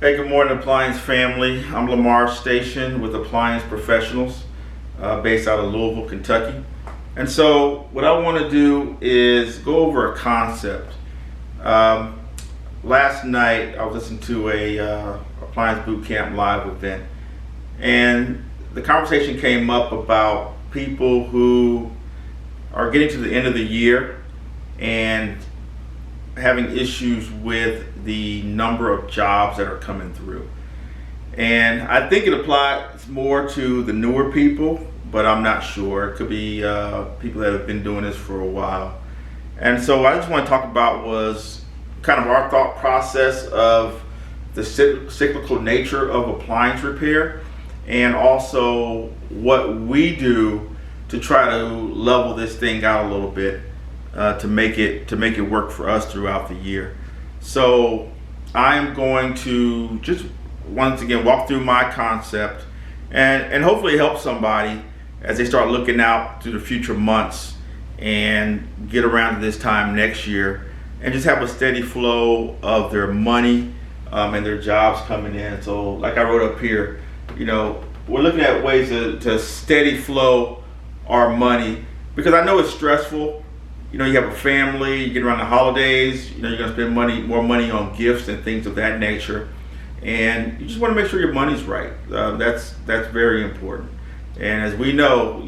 Hey, good morning, Appliance family. I'm Lamar Station with Appliance Professionals, based out of Louisville, Kentucky. And so, what I want to do is go over a concept. Last night, I was listening to a Appliance Bootcamp live event, and the conversation came up about people who are getting to the end of the year and having issues with the number of jobs that are coming through. And I think it applies more to the newer people, but I'm not sure. It could be people that have been doing this for a while. And so what I just want to talk about was kind of our thought process of the cyclical nature of appliance repair, and also what we do to try to level this thing out a little bit. To make it work for us throughout the year. So I'm going to just once again walk through my concept and hopefully help somebody as they start looking out through the future months and get around to this time next year and just have a steady flow of their money and their jobs coming in. So like I wrote up here, we're looking at ways to steady flow our money, because I know it's stressful. You have a family, you get around the holidays, you're going to spend more money on gifts and things of that nature. And you just want to make sure your money's right. That's very important. And as we know,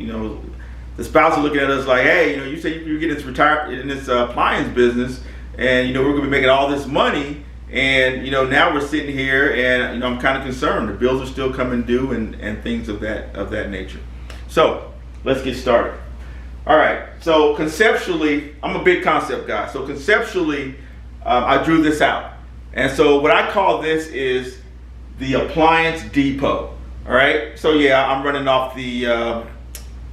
the spouse are looking at us like, hey, you say you're getting in this appliance business, and we're going to be making all this money, and now we're sitting here, and I'm kind of concerned. The bills are still coming due, and things of that nature. So let's get started. All right, so conceptually, I'm a big concept guy. So conceptually, I drew this out. And so what I call this is the appliance depot. All right, so yeah, I'm running off the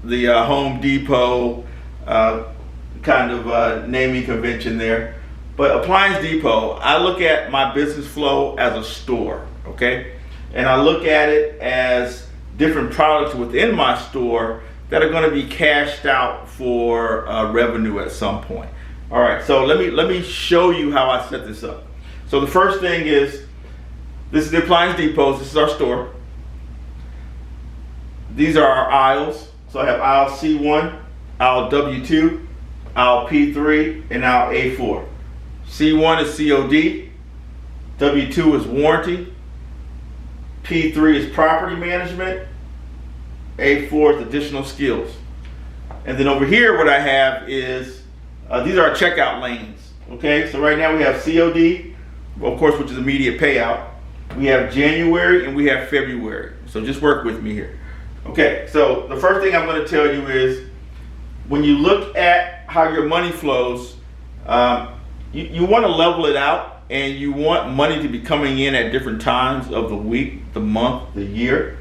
Home Depot kind of naming convention there. But appliance depot, I look at my business flow as a store, okay? And I look at it as different products within my store that are going to be cashed out for revenue at some point. All right, so let me show you how I set this up. So the first thing is, this is the appliance depots. This is our store. These are our aisles. So I have aisle C1, aisle W2, aisle P3, and aisle A4. C1 is COD, W2 is warranty, P3 is property management, A4 is additional skills. And then over here what I have is, these are our checkout lanes. Okay, so right now we have COD, of course, which is immediate payout. We have January and we have February. So just work with me here. Okay, so the first thing I'm going to tell you is, when you look at how your money flows, you want to level it out, and you want money to be coming in at different times of the week, the month, the year.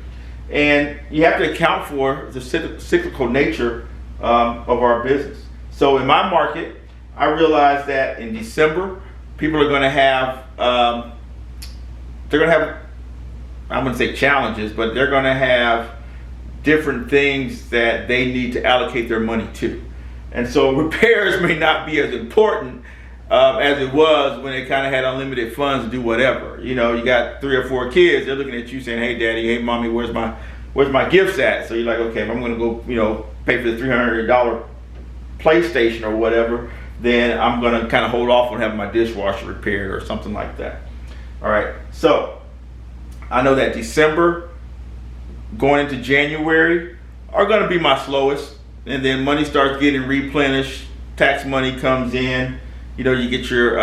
And you have to account for the cyclical nature of our business. So in my market, I realized that in December, people are going to have, I wouldn't say challenges, but they're going to have different things that they need to allocate their money to. And so repairs may not be as important as it was when they kind of had unlimited funds to do whatever. You got 3 or 4 kids, they're looking at you saying, hey daddy, hey mommy, where's my gifts at? So you're like, okay, if I'm gonna go, pay for the $300 PlayStation or whatever, then I'm gonna kind of hold off on having my dishwasher repaired or something like that. All right, so I know that December going into January are gonna be my slowest, and then money starts getting replenished, tax money comes in. You get your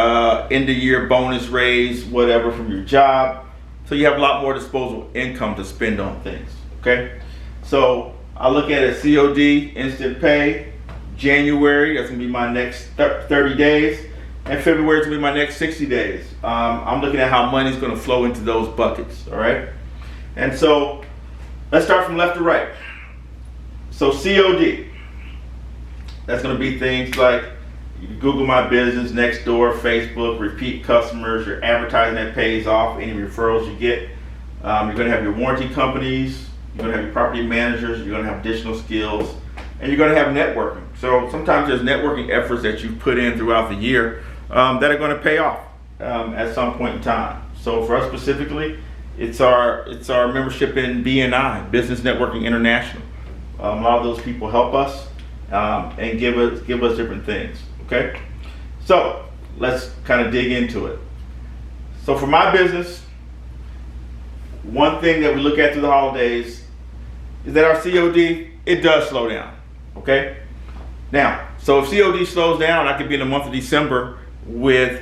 end of year bonus raise, whatever, from your job. So you have a lot more disposable income to spend on things, okay? So I look at it, COD, instant pay. January, that's gonna be my next 30 days. And February is gonna be my next 60 days. I'm looking at how money's gonna flow into those buckets, all right? And so let's start from left to right. So COD, that's gonna be things like, you Google my business, Nextdoor, Facebook, repeat customers, your advertising that pays off, any referrals you get. You're going to have your warranty companies, you're going to have your property managers, you're going to have additional skills, and you're going to have networking. So sometimes there's networking efforts that you've put in throughout the year that are going to pay off at some point in time. So for us specifically, it's our membership in BNI, Business Networking International. A lot of those people help us and give us different things. Okay, so let's kind of dig into it. So for my business, one thing that we look at through the holidays is that our COD, it does slow down. Okay, now, so if COD slows down, I could be in the month of December with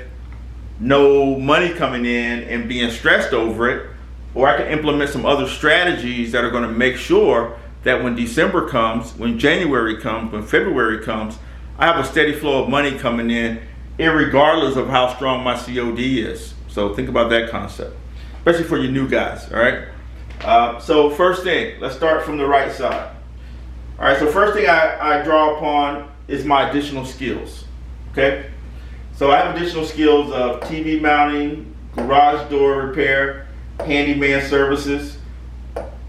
no money coming in and being stressed over it, or I can implement some other strategies that are going to make sure that when December comes, when January comes, when February comes, I have a steady flow of money coming in, irregardless of how strong my COD is. So think about that concept, especially for you new guys, all right? So first thing, let's start from the right side. All right, so first thing I draw upon is my additional skills, okay? So I have additional skills of TV mounting, garage door repair, handyman services,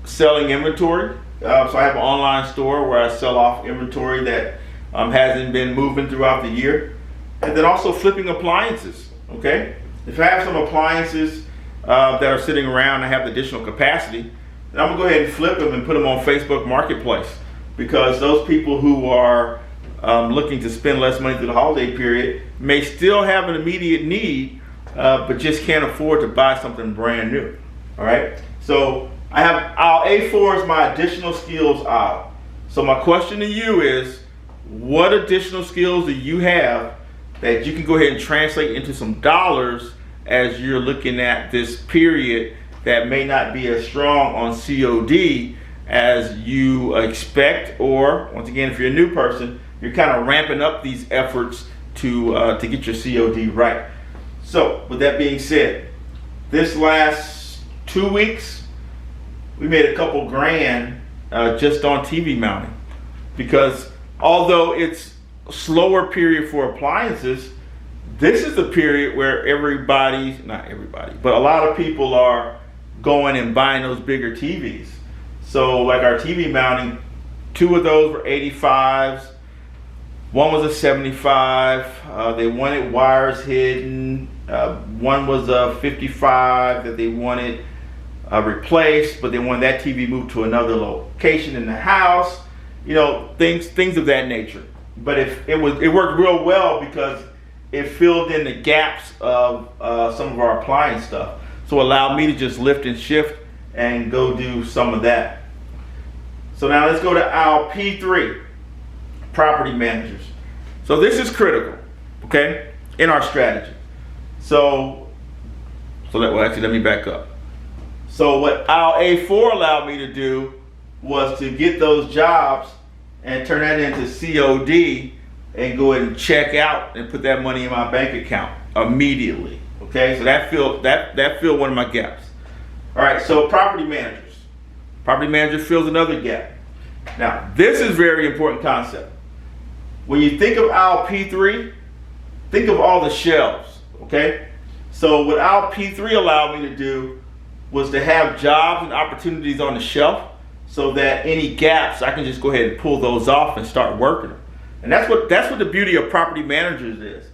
selling inventory. So I have an online store where I sell off inventory that hasn't been moving throughout the year. And then also flipping appliances, okay? If I have some appliances that are sitting around and have additional capacity, then I'm gonna go ahead and flip them and put them on Facebook Marketplace, because those people who are looking to spend less money through the holiday period may still have an immediate need, but just can't afford to buy something brand new. All right, so I have aisle A4 is my additional skills aisle. So my question to you is, what additional skills do you have that you can go ahead and translate into some dollars as you're looking at this period that may not be as strong on COD as you expect, or once again, if you're a new person, you're kind of ramping up these efforts to get your COD right. So with that being said, this last 2 weeks, we made a couple grand just on TV mounting, because although it's a slower period for appliances, this is the period where not everybody, but a lot of people are going and buying those bigger TVs. So like our TV mounting, 2 of those were 85s. One was a 75. They wanted wires hidden. One was a 55 that they wanted replaced, but they wanted that TV moved to another location in the house. You know, things of that nature. But it worked real well because it filled in the gaps of some of our appliance stuff. So it allowed me to just lift and shift and go do some of that. So now let's go to aisle P3, property managers. So this is critical, okay, in our strategy. Let me back up. So what aisle A4 allowed me to do was to get those jobs and turn that into COD and go ahead and check out and put that money in my bank account immediately. Okay, so that filled one of my gaps. All right, so property managers. Property manager fills another gap. Now, this is very important concept. When you think of aisle P3, think of all the shelves, okay? So what aisle P3 allowed me to do was to have jobs and opportunities on the shelf so that any gaps, I can just go ahead and pull those off and start working them. And that's what the beauty of property managers is.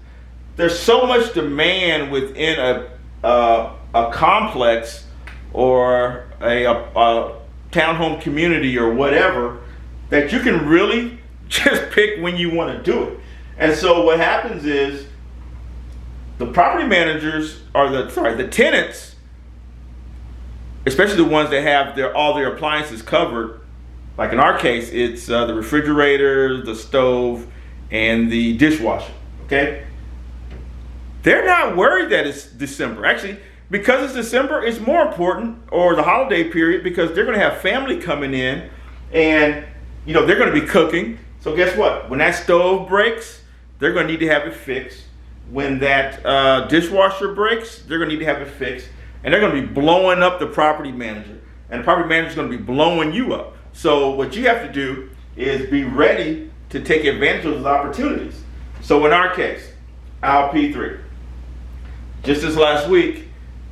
There's so much demand within a complex or a townhome community or whatever, that you can really just pick when you want to do it. And so what happens is the property managers are the tenants, especially the ones that have all their appliances covered. Like in our case, it's the refrigerator, the stove, and the dishwasher, okay? They're not worried that it's December. Actually, because it's December, it's more important, or the holiday period, because they're going to have family coming in and, you know, they're going to be cooking. So guess what? When that stove breaks, they're going to need to have it fixed. When that dishwasher breaks, they're going to need to have it fixed. And they're going to be blowing up the property manager. And the property manager is going to be blowing you up. So what you have to do is be ready to take advantage of those opportunities. So in our case, aisle P3. Just this last week,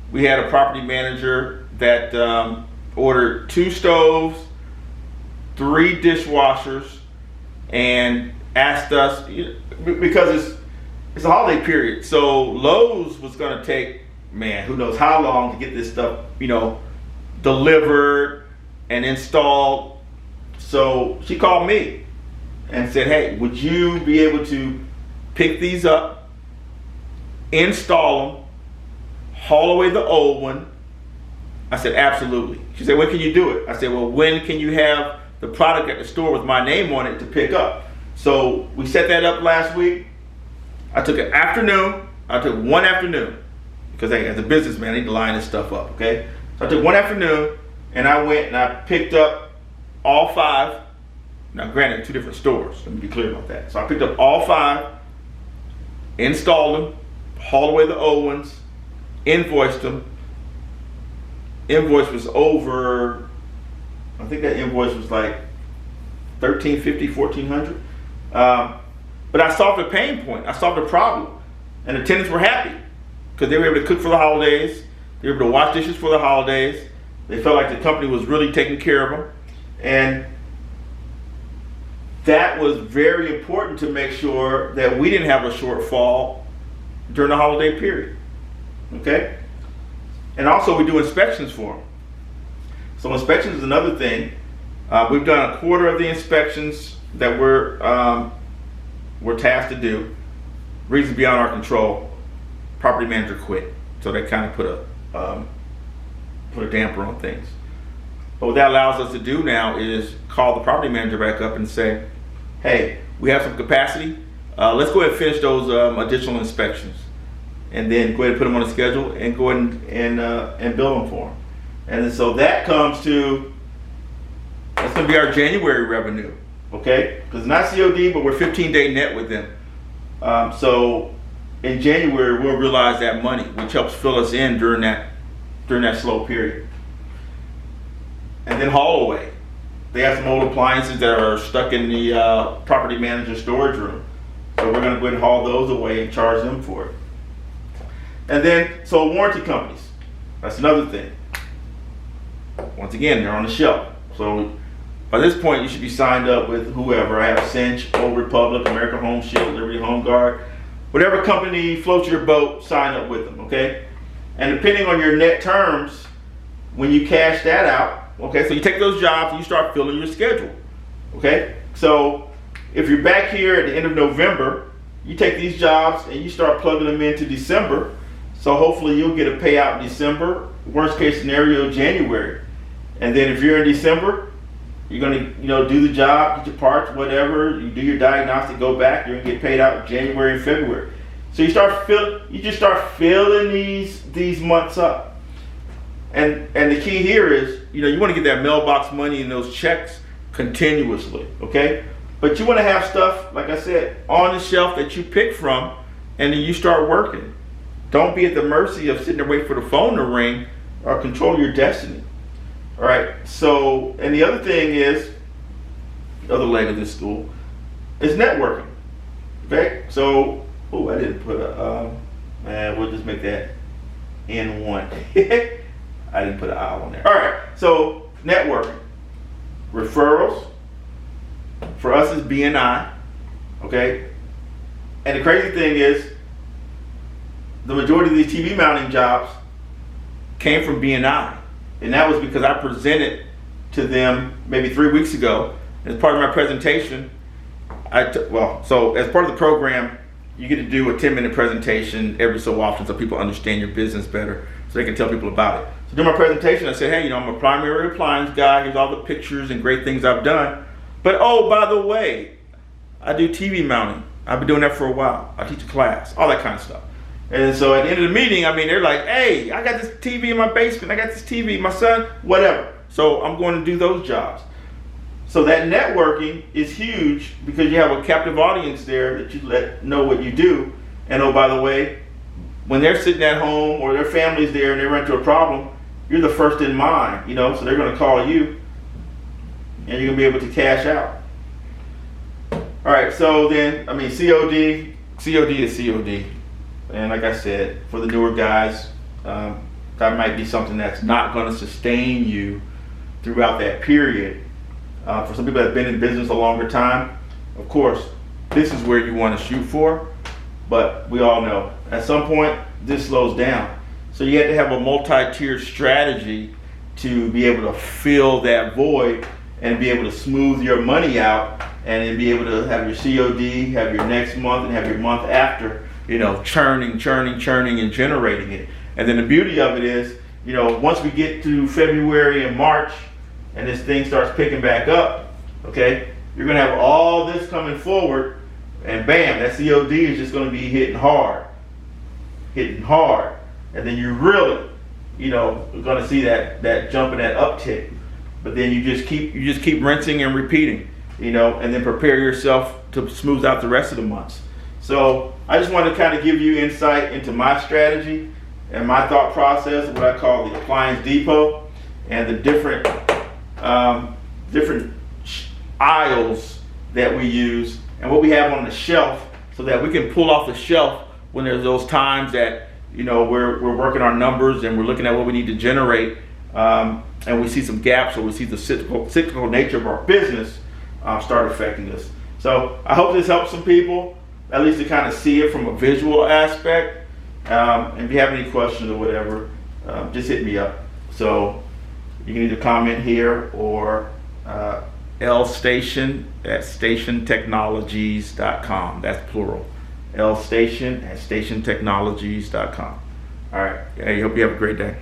we had a property manager that ordered 2 stoves, 3 dishwashers, and asked us, because it's a holiday period, so Lowe's was going to take man, who knows how long to get this stuff, delivered and installed. So she called me and said, hey, would you be able to pick these up, install them, haul away the old one? I said, absolutely. She said, when can you do it? I said, well, when can you have the product at the store with my name on it to pick up? So we set that up last week. I took an afternoon. I took one afternoon because, hey, as a businessman, I need to line this stuff up, okay? So I took one afternoon and I went and I picked up all 5. Now, granted, 2 different stores. Let me be clear about that. So I picked up all 5, installed them, hauled away the old ones, invoiced them. Invoice was over, I think that invoice was like $1,350, $1,400. But I solved a pain point. I solved a problem. And the tenants were happy because they were able to cook for the holidays. They were able to wash dishes for the holidays. They felt like the company was really taking care of them. And that was very important to make sure that we didn't have a shortfall during the holiday period. Okay? And also we do inspections for them. So inspections is another thing. We've done a quarter of the inspections that we're tasked to do. Reasons beyond our control. Property manager quit, so that kind of put a damper on things. But what that allows us to do now is call the property manager back up and say, hey, we have some capacity. Let's go ahead and finish those additional inspections, and then go ahead and put them on the schedule and go ahead and bill them for them. And so that comes to, that's going to be our January revenue, okay? Because it's not COD, but we're 15-day net with them. So in January, we'll realize that money, which helps fill us in during that slow period. And then haul away. They have some old appliances that are stuck in the property manager storage room. So we're going to go ahead and haul those away and charge them for it. And then, so warranty companies, that's another thing. Once again, they're on the shelf. So by this point, you should be signed up with whoever. I have Cinch, Old Republic, American Home Shield, Liberty Home Guard. Whatever company floats your boat, sign up with them, okay? And depending on your net terms, when you cash that out, okay, so you take those jobs and you start filling your schedule, okay? So if you're back here at the end of November, you take these jobs and you start plugging them into December. So hopefully you'll get a payout in December, worst case scenario, January. And then if you're in December, you're gonna do the job, get your parts, whatever, you do your diagnostic, go back, you're gonna get paid out January and February. So you just start filling these months up. And the key here is, you want to get that mailbox money and those checks continuously, okay? But you want to have stuff, like I said, on the shelf that you pick from, and then you start working. Don't be at the mercy of sitting there waiting for the phone to ring, or control your destiny. All right, so, and the other thing is, the other leg of this stool, is networking, okay? So, I didn't put we'll just make that N1. I didn't put an I on there. All right, so networking, referrals, for us is BNI, okay? And the crazy thing is, the majority of these TV mounting jobs came from BNI. And that was because I presented to them maybe 3 weeks ago. As part of my presentation, so as part of the program, you get to do a 10-minute presentation every so often so people understand your business better, so they can tell people about it. So during my presentation, I said, hey, I'm a primary appliance guy. Here's all the pictures and great things I've done. But oh, by the way, I do TV mounting. I've been doing that for a while. I teach a class, all that kind of stuff. And so at the end of the meeting, they're like, hey, I got this TV in my basement. I got this TV, my son, whatever. So I'm going to do those jobs. So that networking is huge because you have a captive audience there that you let know what you do. And oh, by the way, when they're sitting at home or their family's there and they run into a problem, you're the first in mind, so they're going to call you and you're going to be able to cash out. All right, so then, COD is COD. And like I said, for the newer guys, that might be something that's not going to sustain you throughout that period. For some people that have been in business a longer time, of course, this is where you want to shoot for. But we all know, at some point, this slows down. So you have to have a multi-tiered strategy to be able to fill that void and be able to smooth your money out, and then be able to have your COD, have your next month, and have your month after, churning, and generating it. And then the beauty of it is, once we get to February and March, and this thing starts picking back up, okay, you're gonna have all this coming forward, and bam, that COD is just gonna be hitting hard. And then you really, gonna see that jump and that uptick. But then you just keep rinsing and repeating, and then prepare yourself to smooth out the rest of the months. So I just wanted to kind of give you insight into my strategy and my thought process, what I call the Appliance Depot, and the different aisles that we use and what we have on the shelf, so that we can pull off the shelf when there's those times that we're working our numbers and we're looking at what we need to generate, and we see some gaps, or we see the cyclical nature of our business start affecting us. So I hope this helps some people, at least to kind of see it from a visual aspect. And if you have any questions or whatever, just hit me up. So you can either comment here or lstation at stationtechnologies.com. That's plural. lstation at stationtechnologies.com. All right. I hope you have a great day.